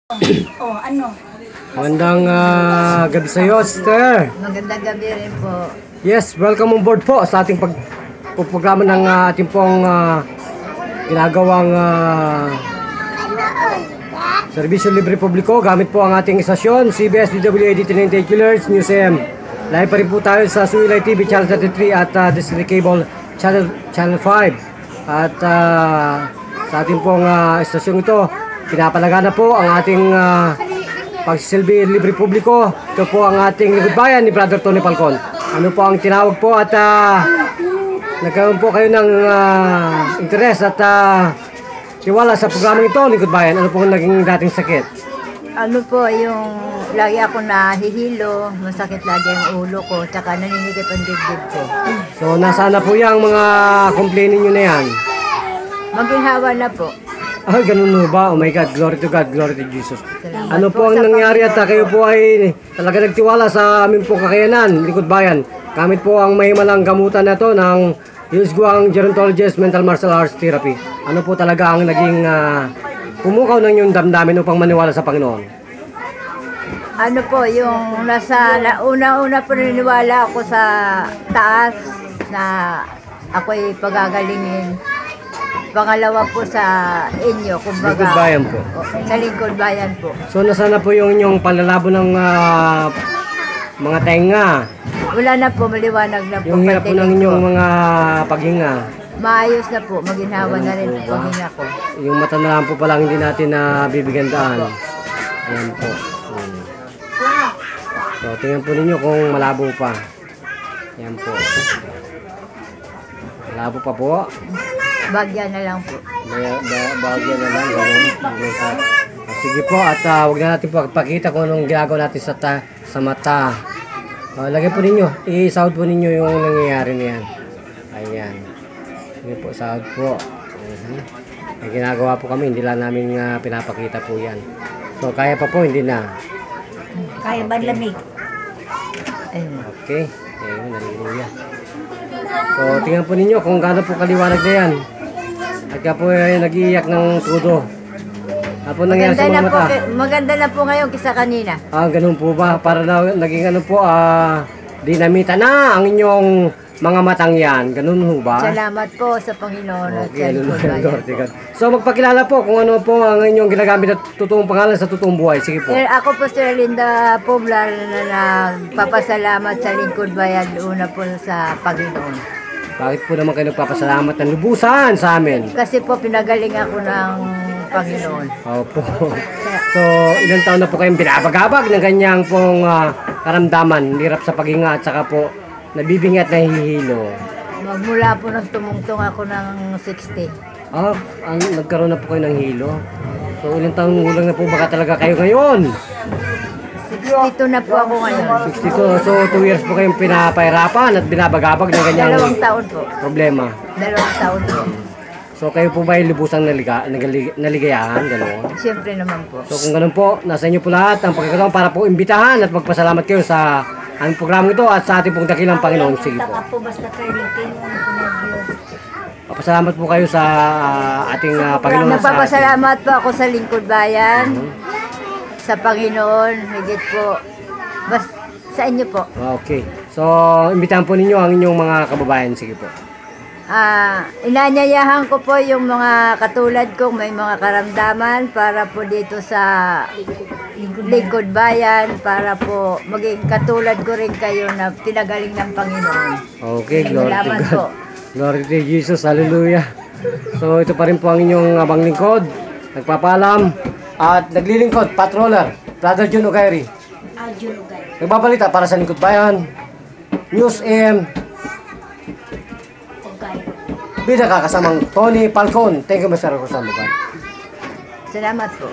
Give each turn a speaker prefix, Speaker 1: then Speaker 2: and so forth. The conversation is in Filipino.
Speaker 1: Oh, ano?
Speaker 2: Magandang gabi sa iyo, sister.
Speaker 3: Magandang gabi rin po.
Speaker 2: Yes, welcome on board po sa ating pagprograma ng ating pong ginagawang serbisyo libre publiko. Gamit po ang ating istasyon, CBS DWAD Trinitaculars News AM. Live pa rin po tayo sa Suilay TV Channel 33 at District Cable Channel 5. At sa ating pong istasyon ito, pinapalaga na po ang ating pagsisilbi libre publiko. Ito po ang ating lingkod bayan ni Brother Tony Falcon. Ano po ang tinawag po at nagkaroon po kayo ng interes at tiwala sa programang ito, lingkod bayan. Ano po ang naging dating sakit?
Speaker 3: Ano po, yung lagi ako nahihilo, masakit lagi ang ulo ko, tsaka naninikip ang dibdib ko.
Speaker 2: So nasaan na po yung mga complaining nyo na yan?
Speaker 3: Maginhawa na po.
Speaker 2: Ay, ganun mo ba? Oh my God, glory to God, glory to Jesus.
Speaker 3: Salamat
Speaker 2: Ano po ang
Speaker 3: sa
Speaker 2: nangyari at
Speaker 3: Panginoon
Speaker 2: kayo po ay talaga nagtiwala sa aming pong kakayanan, lingkod bayan. Gamit po ang mahimalang gamutan na to ng Yusguang Gerontologist Mental Martial Arts Therapy. Ano po talaga ang naging pumukaw ng inyong damdamin upang maniwala sa Panginoon?
Speaker 3: Ano po, yung una-una po naniniwala ako sa taas na ako'y pagagalingin. Pangalawa po sa inyo, kumbaga.
Speaker 2: Lingkod bayan po.
Speaker 3: Sa lingkod bayan po.
Speaker 2: So nasana po yung inyong panlalabo ng mga tenga?
Speaker 3: Wala na po, maliwanag na po.
Speaker 2: Yung hirap po ng inyong mga paghinga?
Speaker 3: Maayos na po, maginhawa na rin po paghinga ko.
Speaker 2: Yung mata na lang po palang hindi natin bibigyan daan. Ayan po. So tingnan po ninyo kung malabo pa. Ayan po. Malabo pa po.
Speaker 3: Bagyan na lang po.
Speaker 2: Bahagyan na lang. Ganun. Sige po at huwag na natin pagpakita kung anong ginagawa natin sa mata. Lagyan po ninyo. I-sound po ninyo yung nangyayari niyan. Ayan. Sige po, sound po. May ginagawa po kami. Hindi lang namin pinapakita po yan. So kaya pa po, hindi na.
Speaker 1: Kaya ba lamig?
Speaker 3: Ayun.
Speaker 2: Okay. Ayun, hallelujah. So tingnan po ninyo kung gaano po kaliwanag na yan. At ka po nag-iiyak ng tudo. Ano po nangyari sa mga mata?
Speaker 3: Maganda na po ngayon kisa kanina.
Speaker 2: Ganun po ba? Para na naging ano po, dinamita na ang inyong mga matang yan. Ganun po ba?
Speaker 3: Salamat po sa Panginoon at sa
Speaker 2: Okay,
Speaker 3: lingkod bayan.
Speaker 2: So magpakilala po kung ano po ang inyong ginagamit at totoong pangalan sa totoong buhay. Sige po.
Speaker 3: Ako po si Linda Poblar na nagpapasalamat sa lingkod bayan una po sa Panginoon.
Speaker 2: Bakit po naman kayo nagpapasalamat ng lubusan sa amin?
Speaker 3: Kasi po pinagaling ako ng Panginoon.
Speaker 2: Opo. So, ilang taon na po kayong binabagabag ng kanyang pong karamdaman, hirap sa paghinga at saka po nabibingi at nahihilo.
Speaker 3: Magmula po nagtumungtong ako ng 60.
Speaker 2: Nagkaroon na po kayo ng hilo. So, ilang taon gulang na po baka talaga kayo ngayon?
Speaker 3: 62 na po ako ngayon.
Speaker 2: 62. So, 2 years po kayong pinapahirapan at binabagabag ng kanyang
Speaker 3: 2 taon po.
Speaker 2: problema.
Speaker 3: 2 taon po.
Speaker 2: So, kayo po ba ay lubusang naligayahan? Gano'n?
Speaker 3: Siyempre naman po.
Speaker 2: So, kung gano'n po, nasa inyo po lahat ang pagkakataon para po imbitahan at magpasalamat kayo sa ang programang ito at sa ating pong dakilang Panginoon. Sige po.
Speaker 1: Po basta karlitin mo na po ng Diyos.
Speaker 2: Papasalamat po kayo sa ating Panginoon.
Speaker 3: Napapasalamat po ako sa lingkod bayan. Sa Panginoon, higit po. Sa inyo po.
Speaker 2: Okay. So, imbitahan po ninyo ang inyong mga kababayan. Sige po.
Speaker 3: Inanyayahan ko po yung mga katulad kong may mga karamdaman para po dito sa lingkod bayan para po maging katulad ko rin kayo na pinagaling ng Panginoon.
Speaker 2: Okay, glory to
Speaker 3: Salamat
Speaker 2: God.
Speaker 3: po.
Speaker 2: Glory to Jesus. Hallelujah. So, ito pa rin po ang inyong abang lingkod. Nagpapalam at naglilingkod, patroller, Brother Jun Ogairi.
Speaker 1: Junugay.
Speaker 2: Nagbabalita para sa lingkod bayan. News AM.
Speaker 1: Ugay.
Speaker 2: Bida ka kasamang Tony Falcon. Thank you, Mr. Rosando.
Speaker 3: Salamat po.